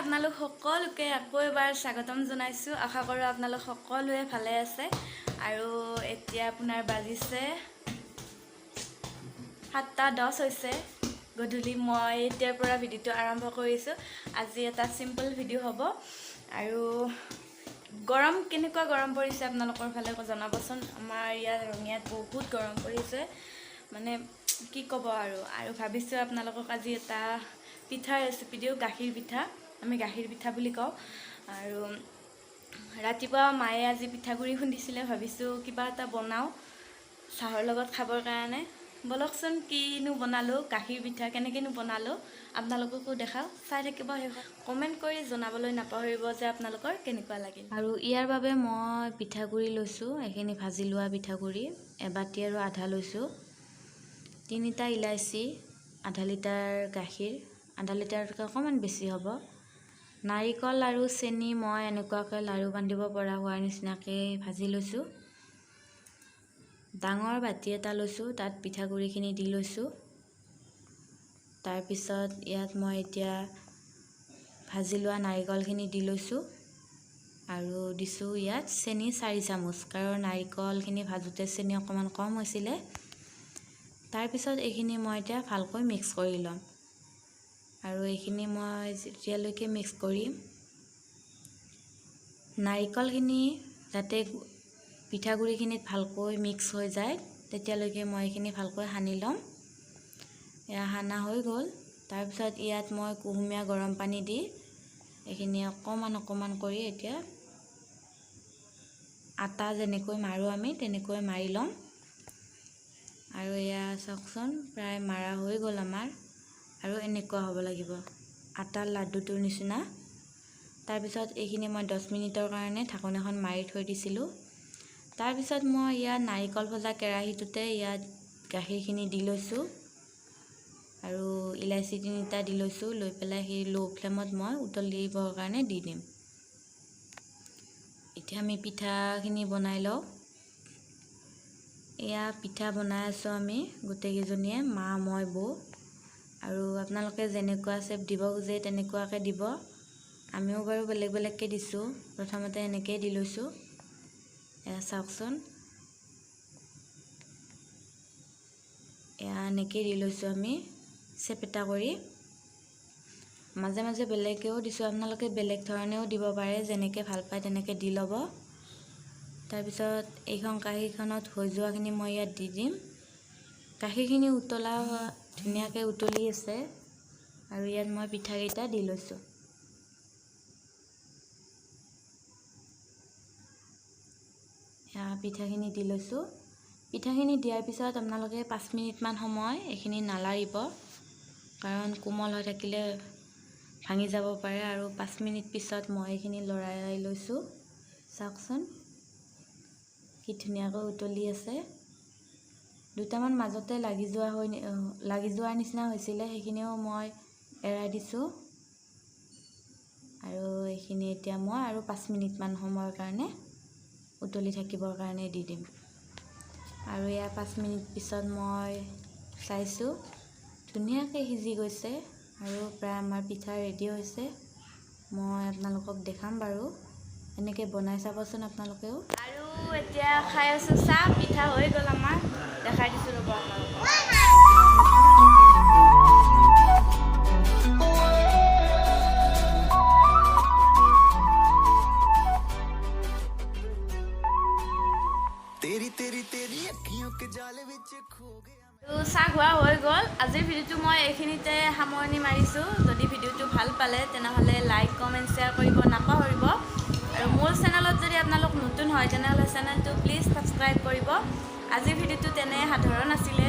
আপোনালোক সকলোকে আকৌ এবাৰ স্বাগতম জনাইছো। আশা কৰোঁ আপোনালোক সকলোৱে ভালে আছে। আৰু এতিয়া আপোনাৰ বাজিছে 7:10 হৈছে গধূলি। মই এতিয়াৰ পৰা ভিডিঅ'টো আৰম্ভ কৰিছোঁ। আজি এটা চিম্পল ভিডিঅ' হ'ব। আৰু গৰম কেনেকুৱা গৰম পৰিছে আপোনালোকৰ ফালে জনাবচোন। আমাৰ ইয়াত ৰঙিয়াত বহুত গৰম পৰিছে, মানে কি ক'ব। আৰু ভাবিছোঁ আপোনালোকক আজি এটা পিঠাৰ ৰেচিপি দিওঁ, গাখীৰ পিঠা। আমি গাখীৰ পিঠা বুলি কওঁ। আৰু ৰাতিপুৱা মায়ে আজি পিঠাগুড়ি খুন্দিছিলে, ভাবিছোঁ কিবা এটা বনাওঁ চাহৰ লগত খাবৰ কাৰণে। বলকচোন কিনো বনালোঁ, গাখীৰ পিঠা কেনেকৈনো বনালোঁ আপোনালোককো দেখাওঁ। চাই থাকিব, শেষত কমেণ্ট কৰি জনাবলৈ নাপাহৰিব যে আপোনালোকৰ কেনেকুৱা লাগিল। আৰু ইয়াৰ বাবে মই পিঠাগুড়ি লৈছোঁ, এইখিনি ভাজি লোৱা পিঠাগুড়ি এবাটি আৰু আধা লৈছোঁ। 3টা ইলাচি, আধা লিটাৰ গাখীৰ, আধা লিটাৰতকৈ অকণমান বেছি হ'ব। নাৰিকল আৰু চেনি মই এনেকুৱাকৈ লাড়ু বান্ধিব পৰা হোৱাৰ নিচিনাকৈ ভাজি লৈছোঁ। ডাঙৰ বাতি এটা লৈছোঁ, তাত পিঠাগুড়িখিনি দি লৈছোঁ। তাৰপিছত ইয়াত মই এতিয়া ভাজি লোৱা নাৰিকলখিনি দি লৈছোঁ আৰু দিছোঁ ইয়াত চেনি 4 চামুচ, কাৰণ নাৰিকলখিনি ভাজোঁতে চেনি অকণমান কম হৈছিলে। তাৰপিছত এইখিনি মই এতিয়া ভালকৈ মিক্স কৰি ল'ম। আৰু এইখিনি মই যেতিয়ালৈকে মিক্স কৰিম, নাৰিকলখিনি যাতে পিঠাগুড়িখিনিত ভালকৈ মিক্স হৈ যায় তেতিয়ালৈকে মই এইখিনি ভালকৈ সানি ল'ম। এয়া সানা হৈ গ'ল। তাৰপিছত ইয়াত মই কুহুমীয়া গৰম পানী দি এইখিনি অকণমান কৰি এতিয়া আটা যেনেকৈ মাৰোঁ আমি তেনেকৈ মাৰি ল'ম। আৰু এয়া চাওকচোন, প্ৰায় মাৰা হৈ গ'ল আমাৰ। আৰু এনেকুৱা হ'ব লাগিব, আটাৰ লাড্ডুটোৰ নিচিনা। তাৰপিছত এইখিনি মই 10 মিনিটৰ কাৰণে ঢাকোন এখন মাৰি থৈ দিছিলোঁ। তাৰপিছত মই ইয়াত নাৰিকল ভজা কেৰাহীটোতে ইয়াত গাখীৰখিনি দি লৈছোঁ আৰু ইলাচি 3টা দি লৈছোঁ। লৈ পেলাই সেই ল' ফ্লেমত মই উতলিবৰ কাৰণে দি দিম। এতিয়া আমি পিঠাখিনি বনাই লওঁ। এয়া পিঠা বনাই আছোঁ আমি গোটেইকেইজনীয়ে, মা, মই, বৌ। আৰু আপোনালোকে যেনেকুৱা চেপ দিব খোজে তেনেকুৱাকৈ দিব। আমিও বাৰু বেলেগ বেলেগকৈ দিছোঁ। প্ৰথমতে এনেকৈয়ে দি লৈছোঁ। এয়া চাওকচোন, এয়া এনেকৈয়ে দি লৈছোঁ আমি চেপেটা কৰি। মাজে মাজে বেলেগেও দিছোঁ, আপোনালোকে বেলেগ ধৰণেও দিব পাৰে, যেনেকৈ ভাল পায় তেনেকৈ দি ল'ব। তাৰপিছত এইখন কাঁহীখনত হৈ যোৱাখিনি মই ইয়াত দি দিম। গাখীৰখিনি উতলা ধুনীয়াকৈ উতলি আছে আৰু ইয়াত মই পিঠাকেইটা দি লৈছোঁ। পিঠাখিনি দি লৈছোঁ। পিঠাখিনি দিয়াৰ পিছত আপোনালোকে 5 মিনিটমান সময় এইখিনি নালাৰিব, কাৰণ কোমল হৈ থাকিলে ভাঙি যাব পাৰে। আৰু 5 মিনিট পিছত মই এইখিনি লৰাই লৈছোঁ। চাওকচোন কি ধুনীয়াকৈ উতলি আছে। দুটামান মাজতে লাগি যোৱাৰ নিচিনা হৈছিলে, সেইখিনিও মই এৰাই দিছোঁ। আৰু এইখিনি এতিয়া মই আৰু 5 মিনিটমান সময়ৰ কাৰণে উতলি থাকিবৰ কাৰণে দি দিম। আৰু ইয়াৰ 5 মিনিট পিছত মই চাইছোঁ, ধুনীয়াকৈ সিজি গৈছে আৰু প্ৰায় আমাৰ পিঠা ৰেডি হৈছে। মই আপোনালোকক দেখাম বাৰু, এনেকৈ বনাই চাবচোন আপোনালোকেও। আৰু এতিয়া খাই আছোঁ চাহ। পিঠা হৈ গ'ল আমাৰ, দেখাই দিছোঁ ৰ'ব আপোনালোকক। চাহ খোৱা হৈ গ'ল। আজিৰ ভিডিঅ'টো মই এইখিনিতে সামৰণি মাৰিছোঁ। যদি ভিডিঅ'টো ভাল পালে তেনেহ'লে লাইক, কমেণ্ট, শ্বেয়াৰ কৰিব নাপাহৰিব। আৰু মোৰ চেনেলত যদি আপোনালোক নতুন হয় তেনেহ'লে চেনেলটো প্লিজ ছাবস্ক্ৰাইব কৰিব। আজিৰ ভিডিঅ'টো তেনে সাধাৰণ আছিলে।